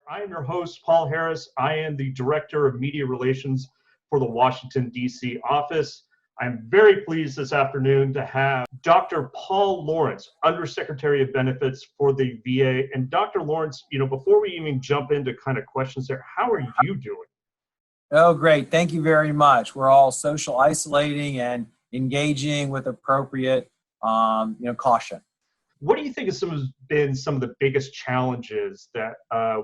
I am your host, Paul Harris. I am the Director of Media Relations for the Washington, D.C. office. I'm very pleased this afternoon to have Dr. Paul Lawrence, Undersecretary of Benefits for the VA. And Dr. Lawrence, before we even jump into kind of questions there, how are you doing? Oh, great. Thank you very much. We're all social isolating and engaging with appropriate, caution. What do you think has been some of the biggest challenges that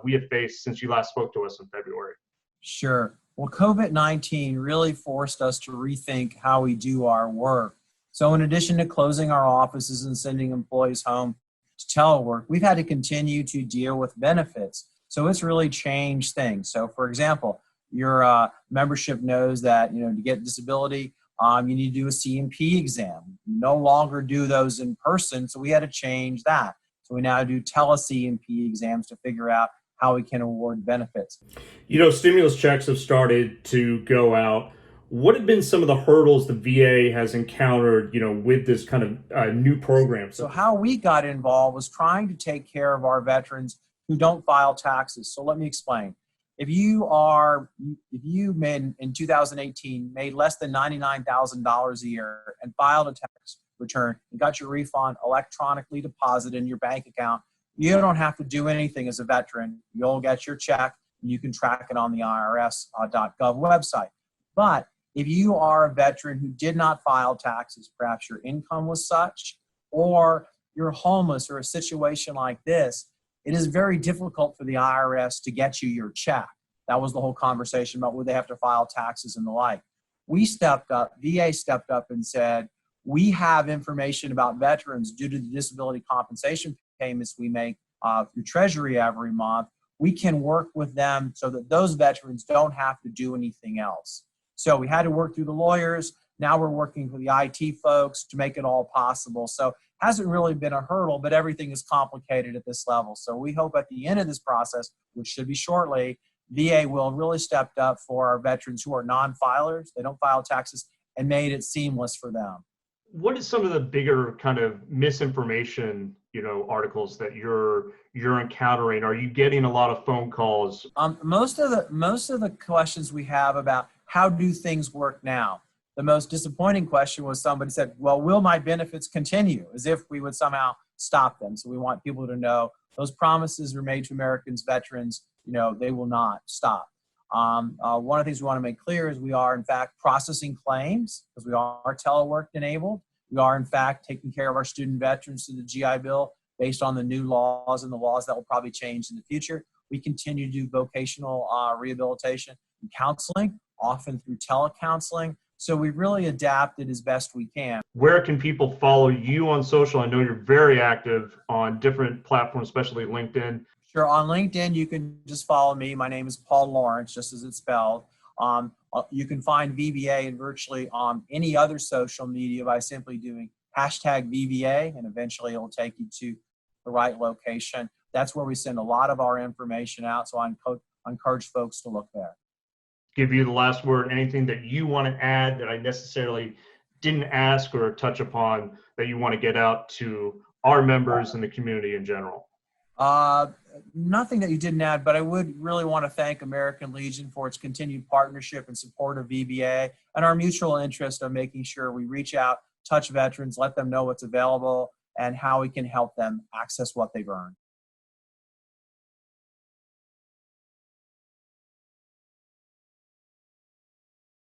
we have faced since you last spoke to us in February? Sure. Well, COVID-19 really forced us to rethink how we do our work. So in addition to closing our offices and sending employees home to telework, we've had to continue to deal with benefits. So it's really changed things. So for example, your membership knows that, to get disability, you need to do a C&P exam. No longer do those in person, so we had to change that. So we now do tele-C&P exams to figure out how we can award benefits. Stimulus checks have started to go out. What have been some of the hurdles the VA has encountered, with this kind of new program? So how we got involved was trying to take care of our veterans who don't file taxes. So let me explain. If you made in 2018 made less than $99,000 a year and filed a tax return and got your refund electronically deposited in your bank account, you don't have to do anything as a veteran. You'll get your check and you can track it on the IRS.gov website. But if you are a veteran who did not file taxes, perhaps your income was such, or you're homeless or a situation like this, it is very difficult for the IRS to get you your check. That was the whole conversation about would they have to file taxes and the like. We stepped up, VA stepped up and said, we have information about veterans due to the disability compensation payments we make through Treasury every month. We can work with them so that those veterans don't have to do anything else. So we had to work through the lawyers. Now we're working with the IT folks to make it all possible. So hasn't really been a hurdle, but everything is complicated at this level. So we hope at the end of this process, which should be shortly, VA will really stepped up for our veterans who are non-filers. They don't file taxes and made it seamless for them. What is some of the bigger kind of misinformation, articles that you're encountering? Are you getting a lot of phone calls? Most of the questions we have about how do things work now. The most disappointing question was somebody said, well, will my benefits continue? As if we would somehow stop them. So we want people to know those promises were made to Americans, veterans, they will not stop. One of the things we want to make clear is we are in fact processing claims because we are telework enabled. We are in fact taking care of our student veterans through the GI Bill based on the new laws and the laws that will probably change in the future. We continue to do vocational rehabilitation and counseling, often through telecounseling. So we really adapted as best we can. Where can people follow you on social? I know you're very active on different platforms, especially LinkedIn. Sure. On LinkedIn, you can just follow me. My name is Paul Lawrence, just as it's spelled. You can find VBA in virtually any other social media by simply doing #VBA, and eventually it'll take you to the right location. That's where we send a lot of our information out, so I encourage folks to look there. Give you the last word. Anything that you want to add that I necessarily didn't ask or touch upon that you want to get out to our members and the community in general? Nothing that you didn't add, but I would really want to thank American Legion for its continued partnership and support of VBA and our mutual interest of making sure we reach out, touch veterans, let them know what's available and how we can help them access what they've earned.